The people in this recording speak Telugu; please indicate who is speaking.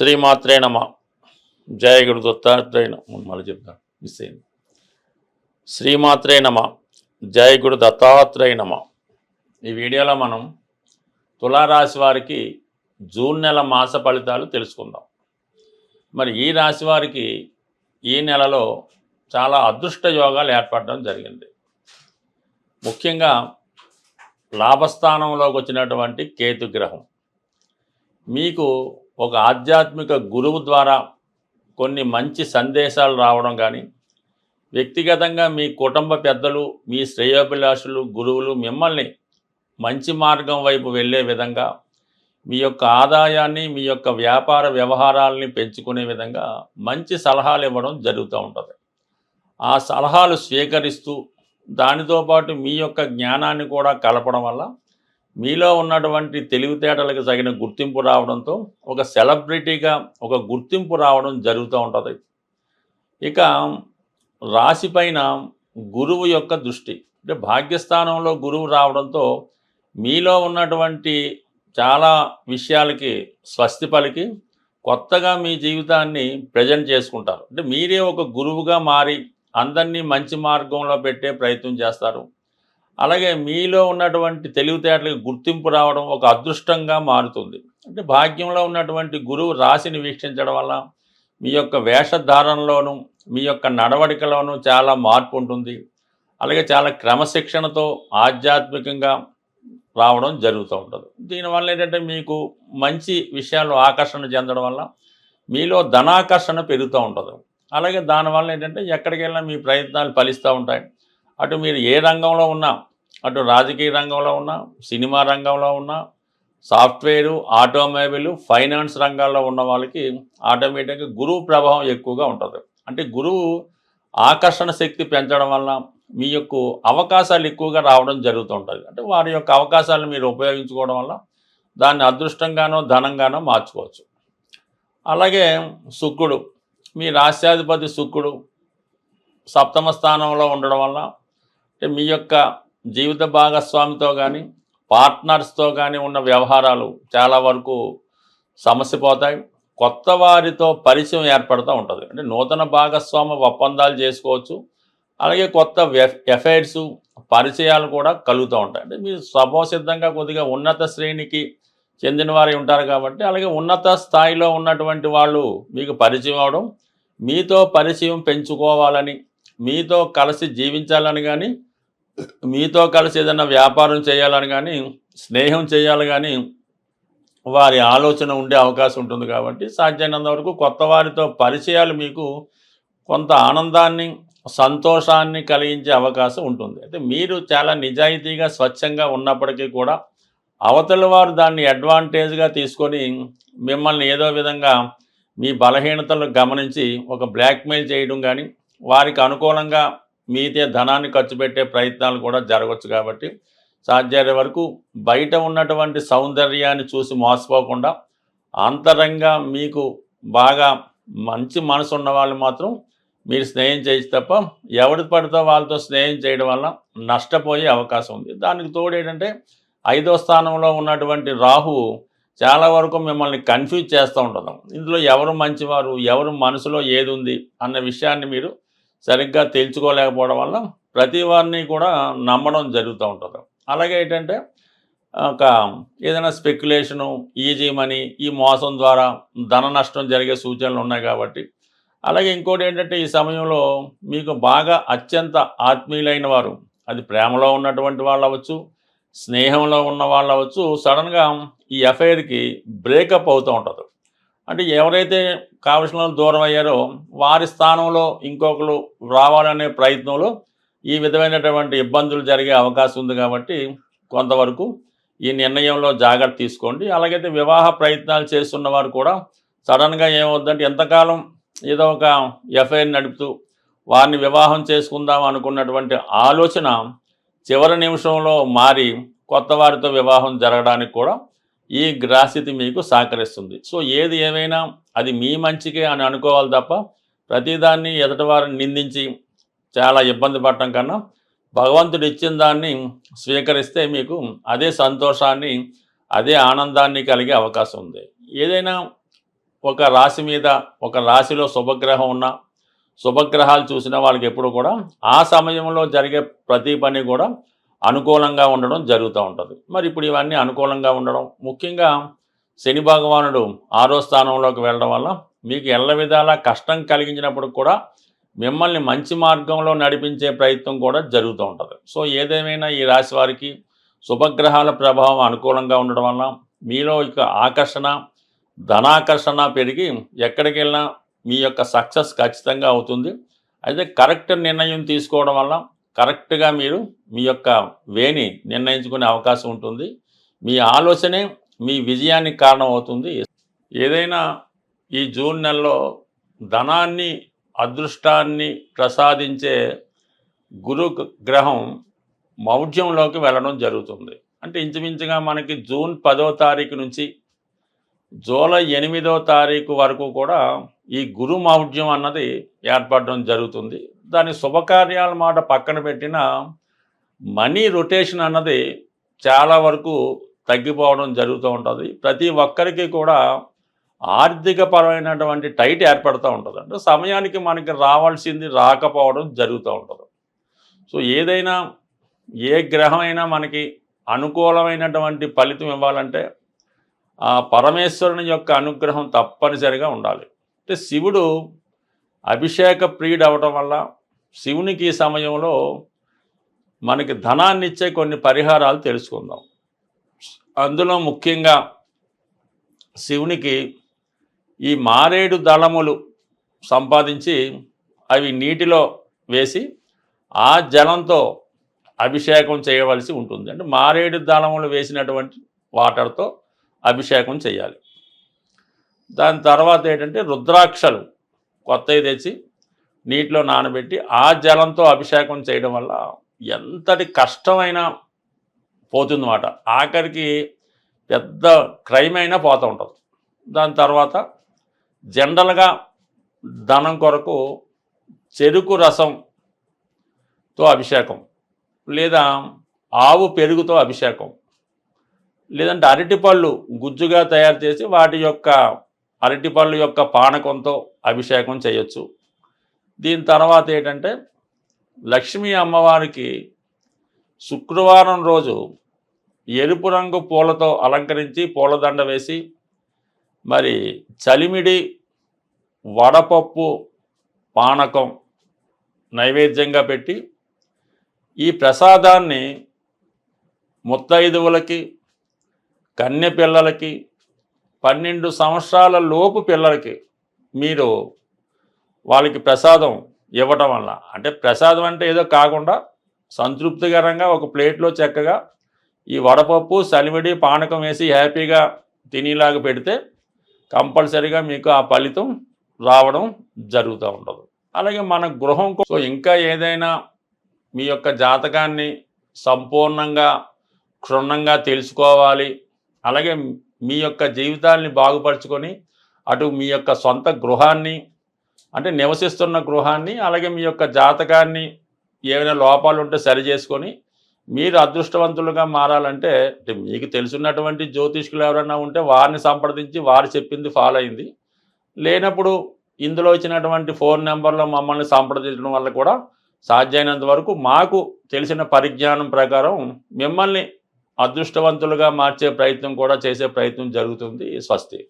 Speaker 1: శ్రీమాత్రే నమ. జయ గురు దత్తాత్రేయ నమ. మళ్ళీ చెప్తాను, మిస్ అయింది. శ్రీమాత్రే నమ. జయ గురు దత్తాత్రేయ నమ. ఈ వీడియోలో మనం తులారాశి వారికి జూన్ నెల మాస ఫలితాలు తెలుసుకుందాం. మరి ఈ రాశి వారికి ఈ నెలలో చాలా అదృష్ట యోగాలు ఏర్పడడం జరిగింది. ముఖ్యంగా లాభస్థానంలోకి వచ్చినటువంటి కేతుగ్రహం మీకు ఒక ఆధ్యాత్మిక గురువు ద్వారా కొన్ని మంచి సందేశాలు రావడం కానీ, వ్యక్తిగతంగా మీ కుటుంబ పెద్దలు, మీ శ్రేయోభిలాషులు, గురువులు మిమ్మల్ని మంచి మార్గం వైపు వెళ్ళే విధంగా, మీ యొక్క ఆదాయాన్ని, మీ యొక్క వ్యాపార వ్యవహారాలని పెంచుకునే విధంగా మంచి సలహాలు ఇవ్వడం జరుగుతూ ఉంటుంది. ఆ సలహాలు స్వీకరిస్తూ దానితో పాటు మీ యొక్క జ్ఞానాన్ని కూడా కలపడం వల్ల మీలో ఉన్నటువంటి తెలివితేటలకు తగిన గుర్తింపు రావడంతో ఒక సెలబ్రిటీగా ఒక గుర్తింపు రావడం జరుగుతూ ఉంటుంది. ఇక రాశిపైన గురువు యొక్క దృష్టి, అంటే భాగ్యస్థానంలో గురువు రావడంతో మీలో ఉన్నటువంటి చాలా విషయాలకి స్వస్తి పలికి కొత్తగా మీ జీవితాన్ని ప్రజెంట్ చేసుకుంటారు. అంటే మీరే ఒక గురువుగా మారి అందరినీ మంచి మార్గంలో పెట్టే ప్రయత్నం చేస్తారు. అలాగే మీలో ఉన్నటువంటి తెలివితేటలకు గుర్తింపు రావడం ఒక అదృష్టంగా మారుతుంది. అంటే భాగ్యంలో ఉన్నటువంటి గురువు రాశిని వీక్షించడం వల్ల మీ యొక్క వేషధారణలోనూ మీ యొక్క నడవడికలోనూ చాలా మార్పు ఉంటుంది. అలాగే చాలా క్రమశిక్షణతో ఆధ్యాత్మికంగా రావడం జరుగుతూ ఉంటుంది. దీనివల్ల ఏంటంటే మీకు మంచి విషయాలు ఆకర్షణ చెందడం వల్ల మీలో ధనాకర్షణ పెరుగుతూ ఉంటుంది. అలాగే దానివల్ల ఏంటంటే ఎక్కడికి వెళ్ళినా మీ ప్రయత్నాలు ఫలిస్తూ ఉంటాయి. అటు మీరు ఏ రంగంలో ఉన్నా, అటు రాజకీయ రంగంలో ఉన్నా, సినిమా రంగంలో ఉన్నా, సాఫ్ట్వేరు, ఆటోమొబైల్, ఫైనాన్స్ రంగాల్లో ఉన్న వాళ్ళకి ఆటోమేటిక్గా గురువు ప్రభావం ఎక్కువగా ఉంటుంది. అంటే గురువు ఆకర్షణ శక్తి పెంచడం వల్ల మీ యొక్క అవకాశాలు ఎక్కువగా రావడం జరుగుతూ ఉంటుంది. అంటే వారి యొక్క అవకాశాలను మీరు ఉపయోగించుకోవడం వల్ల దాన్ని అదృష్టంగానో ధనంగానో మార్చుకోవచ్చు. అలాగే శుక్రుడు, మీ రాశ్యాధిపతి శుక్రుడు సప్తమ స్థానంలో ఉండడం వల్ల అంటే మీ యొక్క జీవిత భాగస్వామితో కానీ పార్ట్నర్స్తో కానీ ఉన్న వ్యవహారాలు చాలా వరకు సమస్యపోతాయి. కొత్త వారితో పరిచయం ఏర్పడుతూ ఉంటుంది. అంటే నూతన భాగస్వామి ఒప్పందాలు చేసుకోవచ్చు. అలాగే కొత్త ఎఫైర్స్, పరిచయాలు కూడా కలుగుతూ ఉంటాయి. అంటే మీరు స్వభావసిద్ధంగా కొద్దిగా ఉన్నత శ్రేణికి చెందిన వారు ఉంటారు కాబట్టి, అలాగే ఉన్నత స్థాయిలో ఉన్నటువంటి వాళ్ళు మీకు పరిచయం అవడం, మీతో పరిచయం పెంచుకోవాలని, మీతో కలిసి జీవించాలని కానీ, మీతో కలిసి ఏదైనా వ్యాపారం చేయాలని కానీ, స్నేహం చేయాలి కానీ వారి ఆలోచన ఉండే అవకాశం ఉంటుంది. కాబట్టి సాధ్యమైనంత వరకు కొత్త వారితో పరిచయాలు మీకు కొంత ఆనందాన్ని, సంతోషాన్ని కలిగించే అవకాశం ఉంటుంది. అయితే మీరు చాలా నిజాయితీగా స్వచ్ఛంగా ఉన్నప్పటికీ కూడా అవతల వారు దాన్ని అడ్వాంటేజ్గా తీసుకొని మిమ్మల్ని ఏదో విధంగా మీ బలహీనతలు గమనించి ఒక బ్లాక్మెయిల్ చేయడం కానీ, వారికి అనుకూలంగా మీదే ధనాన్ని ఖర్చు పెట్టే ప్రయత్నాలు కూడా జరగవచ్చు. కాబట్టి సాధ్యమైన వరకు బయట ఉన్నటువంటి సౌందర్యాన్ని చూసి మోసపోకుండా అంతరంగా మీకు బాగా మంచి మనసు ఉన్న వాళ్ళు మాత్రం మీరు స్నేహం చేయొచ్చు తప్ప ఎవరి పడితే వాళ్ళతో స్నేహం చేయడం వల్ల నష్టపోయే అవకాశం ఉంది. దానికి తోడు ఏంటంటే 5వ స్థానంలో ఉన్నటువంటి రాహువు చాలా వరకు మిమ్మల్ని కన్ఫ్యూజ్ చేస్తూ ఉంటుంది. ఇందులో ఎవరు మంచివారు, ఎవరు మనసులో ఏది ఉంది అన్న విషయాన్ని మీరు సరిగ్గా తెలుసుకోలేకపోవడం వల్ల ప్రతి వారిని కూడా నమ్మడం జరుగుతూ ఉంటుంది. అలాగే ఏంటంటే ఒక ఏదైనా స్పెక్యులేషను, ఈజీ మనీ, ఈ మోసం ద్వారా ధన నష్టం జరిగే సూచనలు ఉన్నాయి. కాబట్టి అలాగే ఇంకోటి ఏంటంటే ఈ సమయంలో మీకు బాగా అత్యంత ఆత్మీయులైన వారు, అది ప్రేమలో ఉన్నటువంటి వాళ్ళు అవ్వచ్చు, స్నేహంలో ఉన్న వాళ్ళు అవ్వచ్చు, సడన్గా ఈ ఎఫ్ఐఆర్కి బ్రేకప్ అవుతూ ఉంటుంది. అంటే ఎవరైతే కావలసిన వాళ్ళు దూరం అయ్యారో వారి స్థానంలో ఇంకొకరు రావాలనే ప్రయత్నంలో ఈ విధమైనటువంటి ఇబ్బందులు జరిగే అవకాశం ఉంది. కాబట్టి కొంతవరకు ఈ నిర్ణయంలో జాగ్రత్త తీసుకోండి. అలాగైతే వివాహ ప్రయత్నాలు చేస్తున్న వారు కూడా సడన్గా ఏమవుద్దంటే ఎంతకాలం ఏదో ఒక ఎఫ్ఐఆర్ నడుపుతూ వారిని వివాహం చేసుకుందాం అనుకున్నటువంటి ఆలోచన చివరి నిమిషంలో మారి కొత్త వారితో వివాహం జరగడానికి కూడా ఈ గ్రహస్థితి మీకు సహకరిస్తుంది. సో ఏది ఏమైనా అది మీ మంచికే అని అనుకోవాలి తప్ప ప్రతిదాన్ని ఎదుటివారిని నిందించి చాలా ఇబ్బంది పడటం కన్నా భగవంతుడు ఇచ్చిన దాన్ని స్వీకరిస్తే మీకు అదే సంతోషాన్ని, అదే ఆనందాన్ని కలిగే అవకాశం ఉంది. ఏదైనా ఒక రాశి మీద ఒక రాశిలో శుభగ్రహం ఉన్న శుభగ్రహాలు చూసిన వాళ్ళకి ఎప్పుడు కూడా ఆ సమయంలో జరిగే ప్రతి పని కూడా అనుకూలంగా ఉండడం జరుగుతూ ఉంటుంది. మరి ఇప్పుడు ఇవన్నీ అనుకూలంగా ఉండడం ముఖ్యంగా శని భగవానుడు 6వ స్థానంలోకి వెళ్ళడం వల్ల మీకు ఎల్ల విధాలా కష్టం కలిగించినప్పుడు కూడా మిమ్మల్ని మంచి మార్గంలో నడిపించే ప్రయత్నం కూడా జరుగుతూ ఉంటుంది. సో ఏదేమైనా ఈ రాశి వారికి శుభగ్రహాల ప్రభావం అనుకూలంగా ఉండడం వల్ల మీలో ఇక ఆకర్షణ ధనాకర్షణ పెరిగి ఎక్కడికి వెళ్ళినా మీ యొక్క సక్సెస్ ఖచ్చితంగా అవుతుంది. అయితే కరెక్ట్ నిర్ణయం తీసుకోవడం వల్ల కరెక్ట్గా మీరు మీ యొక్క వేని నిర్ణయించుకునే అవకాశం ఉంటుంది. మీ ఆలోచనే మీ విజయానికి కారణం అవుతుంది. ఏదైనా ఈ జూన్ నెలలో ధనాన్ని అదృష్టాన్ని ప్రసాదించే గురు గ్రహం మౌఢ్యంలోకి వెళ్ళడం జరుగుతుంది. అంటే ఇంచుమించుగా మనకి జూన్ 10వ తారీఖు నుంచి జూలై 8వ తారీఖు వరకు కూడా ఈ గురు మౌఢ్యం అన్నది ఏర్పడడం జరుగుతుంది. దాని శుభకార్యాల మాట పక్కన పెట్టిన మనీ రొటేషన్ అన్నది చాలా వరకు తగ్గిపోవడం జరుగుతూ ఉంటుంది. ప్రతి ఒక్కరికి కూడా ఆర్థిక పరమైనటువంటి టైట్ ఏర్పడుతూ ఉంటుంది. అంటే సమయానికి మనకి రావాల్సింది రాకపోవడం జరుగుతూ ఉంటుంది. సో ఏదైనా ఏ గ్రహమైనా మనకి అనుకూలమైనటువంటి ఫలితం ఇవ్వాలంటే ఆ పరమేశ్వరుని యొక్క అనుగ్రహం తప్పనిసరిగా ఉండాలి. అంటే శివుడు అభిషేక ప్రియుడు అవడం వల్ల శివునికి ఈ సమయంలో మనకి ధనాన్ని ఇచ్చే కొన్ని పరిహారాలు తెలుసుకుందాం. అందులో ముఖ్యంగా శివునికి ఈ మారేడు దళములు సంపాదించి అవి నీటిలో వేసి ఆ జలంతో అభిషేకం చేయవలసి ఉంటుంది. అంటే మారేడు దళములు వేసినటువంటి వాటర్తో అభిషేకం చేయాలి. దాని తర్వాత ఏంటంటే రుద్రాక్షలు కొత్తవి తెచ్చి నీటిలో నానబెట్టి ఆ జలంతో అభిషేకం చేయడం వల్ల ఎంతటి కష్టమైనా పోతుందన్నమాట. ఆఖరికి పెద్ద క్రైమ్ అయినా పోతూ ఉంటుంది. దాని తర్వాత జనరల్గా ధనం కొరకు చెరుకు రసంతో అభిషేకం, లేదా ఆవు పెరుగుతో అభిషేకం, లేదంటే అరటిపళ్ళు గుజ్జుగా తయారు చేసి వాటి యొక్క అరటిపళ్ళు యొక్క పానకంతో అభిషేకం చేయొచ్చు. దీని తర్వాత ఏంటంటే లక్ష్మీ అమ్మవారికి శుక్రవారం రోజు ఎరుపు రంగు పూలతో అలంకరించి పూలదండ వేసి మరి చలిమిడి వడపప్పు పానకం నైవేద్యంగా పెట్టి ఈ ప్రసాదాన్ని ముత్తైదువులకి కన్య పిల్లలకి 12 సంవత్సరాల లోపు పిల్లలకి మీరు వాళ్ళకి ప్రసాదం ఇవ్వటం వల్ల, అంటే ప్రసాదం అంటే ఏదో కాకుండా సంతృప్తికరంగా ఒక ప్లేట్లో చక్కగా ఈ వడపప్పు చలిమిడి పానకం వేసి హ్యాపీగా తినేలాగా పెడితే కంపల్సరీగా మీకు ఆ ఫలితం రావడం జరుగుతూ ఉంటుంది. అలాగే మన గృహం సో ఇంకా ఏదైనా మీ యొక్క జాతకాన్ని సంపూర్ణంగా క్షుణ్ణంగా తెలుసుకోవాలి, అలాగే మీ యొక్క జీవితాన్ని బాగుపరుచుకొని అటు మీ యొక్క సొంత గృహాన్ని అంటే నివసిస్తున్న గృహాన్ని అలాగే మీ యొక్క జాతకాన్ని ఏమైనా లోపాలు ఉంటే సరి చేసుకొని మీరు అదృష్టవంతులుగా మారాలంటే అంటే మీకు తెలుసున్నటువంటి జ్యోతిష్కులు ఎవరైనా ఉంటే వారిని సంప్రదించి వారు చెప్పింది ఫాలో అయింది, లేనప్పుడు ఇందులో ఇచ్చినటువంటి ఫోన్ నెంబర్లో మమ్మల్ని సంప్రదించడం వల్ల కూడా సాధ్యమైనంత వరకు మాకు తెలిసిన పరిజ్ఞానం ప్రకారం మిమ్మల్ని అదృష్టవంతులుగా మార్చే ప్రయత్నం కూడా చేసే ప్రయత్నం జరుగుతుంది. స్వస్తి.